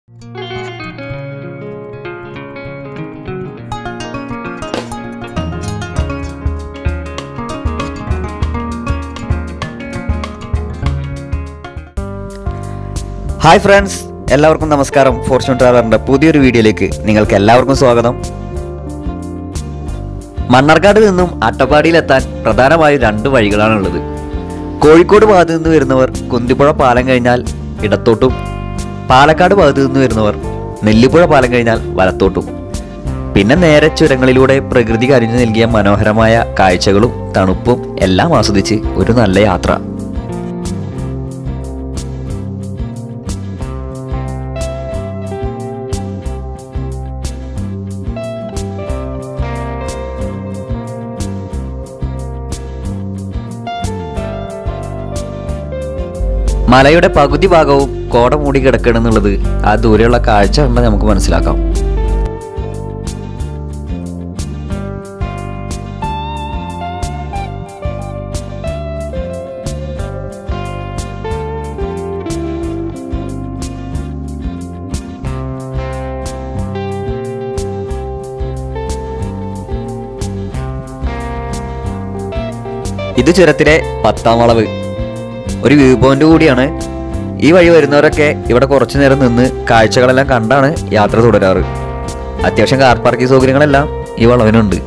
Hi friends, എല്ലാവർക്കും നമസ്കാരം. Fortune ട്രാവലറിൻ്റെ പുതിയൊരു വീഡിയോയിലേക്ക് നിങ്ങൾക്ക് എല്ലാവർക്കും സ്വാഗതം. മണ്ണാർക്കാട് നിന്നും അട്ടപ്പാടിയിലെത്താൻ പ്രധാനമായും 2 വഴികളാണുള്ളത്. കോഴിക്കോട് ഭാഗത്തു നിന്ന് വരുന്നവർ കുന്തിപ്പുഴ പാലം കഴിഞ്ഞാൽ ഇടത്തോട്ടും, പാലക്കാട് ഭാഗത്തു നിന്ന് വരുന്നവർ നെല്ലിപ്പുഴ പാലം കഴിഞ്ഞാൽ വലത്തോട്ടും. പിന്നെ നേരെ ചുരങ്ങളിലൂടെ പ്രകൃതി കനിഞ്ഞു നൽകിയ മനോഹരമായ കാഴ്ചകളും തണുപ്പും എല്ലാം ആസ്വദിച്ച് ഒരു നല്ല യാത്ര. മലയുടെ പകുതി ഭാഗവും കോട മൂടി കിടക്കണമെന്നുള്ളത് ആ ദൂരെയുള്ള കാഴ്ച കണ്ടാൽ നമുക്ക് മനസ്സിലാക്കാം. ഇത് ചുരത്തിലെ 10ാം വളവ്, ഒരു വ്യൂ പോയിന്റ് കൂടിയാണ്. ഈ വഴി വരുന്നവരൊക്കെ ഇവിടെ കുറച്ചു നേരം നിന്ന് കാഴ്ചകളെല്ലാം കണ്ടാണ് യാത്ര തുടരാറ്. അത്യാവശ്യം കാർ പാർക്കിംഗ് സൗകര്യങ്ങളെല്ലാം ഈ വളവിനുണ്ട്.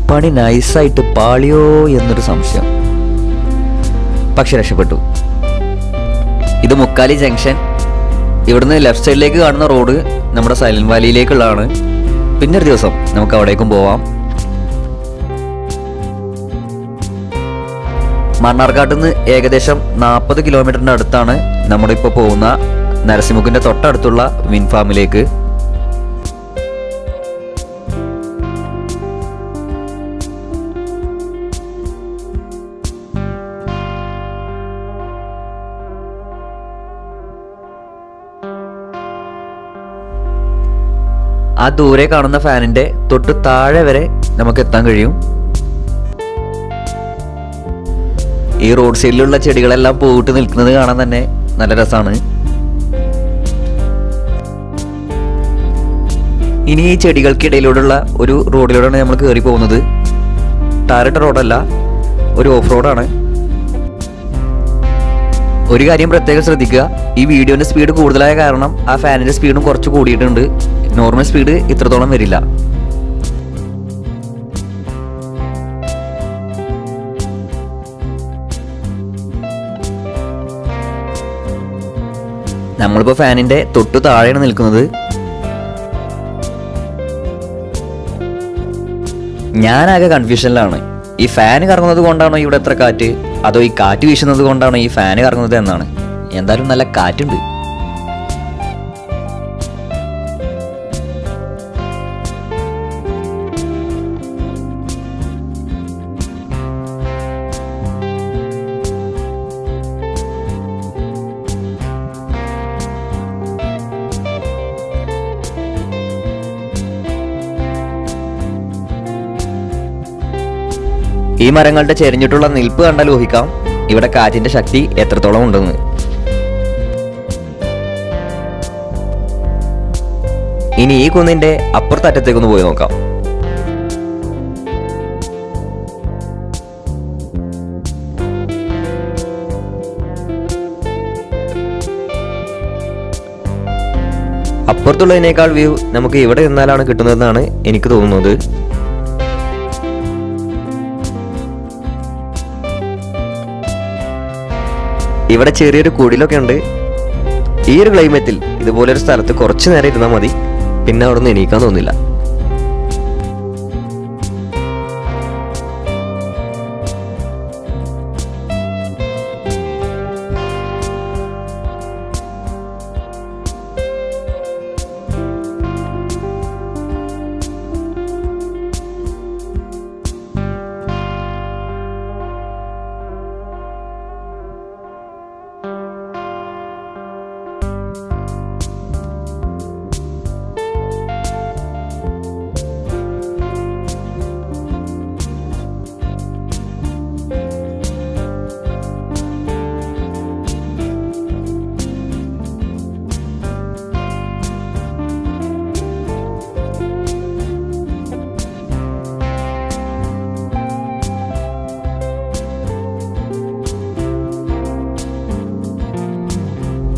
പണി നൈസായിട്ട് പാളിയോ എന്നൊരു സംശയം, പക്ഷെ രക്ഷപ്പെട്ടു. ഇത് മുക്കാലി ജംഗ്ഷൻ. ഇവിടുന്ന് ലെഫ്റ്റ് സൈഡിലേക്ക് കാണുന്ന റോഡ് നമ്മുടെ സൈലന്റ് വാലിയിലേക്കുള്ളതാണ്. പിന്നൊരു ദിവസം നമുക്ക് അവിടേക്കും പോവാം. മണ്ണാർക്കാട്ടിൽ നിന്ന് ഏകദേശം 40 കിലോമീറ്ററിൻ്റെ അടുത്താണ് നമ്മുടെ ഇപ്പോൾ പോകുന്ന നരസിംഹുക്കിൻ്റെ തൊട്ടടുത്തുള്ള വിൻ ഫാമിലേക്ക്. ആ ദൂരെ കാണുന്ന ഫാനിന്റെ തൊട്ട് താഴെ വരെ നമുക്ക് എത്താൻ കഴിയും. ഈ റോഡ് സൈഡിലുള്ള ചെടികളെല്ലാം പൂവിട്ട് നിൽക്കുന്നത് കാണാൻ തന്നെ നല്ല രസമാണ്. ഇനി ഈ ചെടികൾക്കിടയിലൂടെയുള്ള ഒരു റോഡിലൂടെയാണ് നമ്മൾ കയറി പോകുന്നത്. ടാറിട്ട റോഡല്ല, ഒരു ഓഫ് റോഡാണ്. ഒരു കാര്യം പ്രത്യേകം ശ്രദ്ധിക്കുക, ഈ വീഡിയോന്റെ സ്പീഡ് കൂടുതലായ കാരണം ആ ഫാനിന്റെ സ്പീഡും കുറച്ച് കൂടിയിട്ടുണ്ട്. നോർമൽ സ്പീഡ് ഇത്രത്തോളം വരില്ല. നമ്മളിപ്പോൾ ഫാനിന്റെ തൊട്ടു താഴെയാണ് നിൽക്കുന്നത്. ഞാനാകെ കൺഫ്യൂഷനിലാണ്. ഈ ഫാൻ കറങ്ങുന്നത് കൊണ്ടാണോ ഇവിടെ എത്ര കാറ്റ്, അതോ ഈ കാറ്റ് വീശുന്നത് കൊണ്ടാണോ ഈ ഫാൻ കറങ്ങുന്നത് എന്നാണ്. എന്തായാലും നല്ല കാറ്റുണ്ട്. ഈ മരങ്ങളുടെ ചെരിഞ്ഞിട്ടുള്ള നിൽപ്പ് കണ്ടാൽ ഊഹിക്കാം ഇവിടെ കാറ്റിന്റെ ശക്തി എത്രത്തോളം ഉണ്ടെന്ന്. ഇനി ഈ കുന്നിന്റെ അപ്പുറത്തറ്റത്തേക്കൊന്ന് പോയി നോക്കാം. അപ്പുറത്തുള്ളതിനേക്കാൾ വ്യൂ നമുക്ക് ഇവിടെ നിന്നാലാണ് കിട്ടുന്നതെന്നാണ് എനിക്ക് തോന്നുന്നത്. ഇവിടെ ചെറിയൊരു കുടിലൊക്കെ ഉണ്ട്. ഈ ഒരു ക്ലൈമറ്റിൽ ഇതുപോലൊരു സ്ഥലത്ത് കുറച്ചു നേരം ഇരുന്നാൽ മതി, പിന്നെ അവിടെ നിന്ന് എണീക്കാൻ തോന്നില്ല.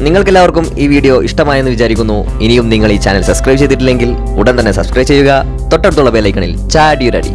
നിങ്ങൾക്കെല്ലാവർക്കും ഈ വീഡിയോ ഇഷ്ടമായെന്ന് വിചാരിക്കുന്നു. ഇനിയും നിങ്ങൾ ഈ ചാനൽ സബ്സ്ക്രൈബ് ചെയ്തിട്ടില്ലെങ്കിൽ ഉടൻ തന്നെ സബ്സ്ക്രൈബ് ചെയ്യുക. തൊട്ടടുത്തുള്ള ബെൽ ഐക്കണിൽ ചാടിയൊരടി.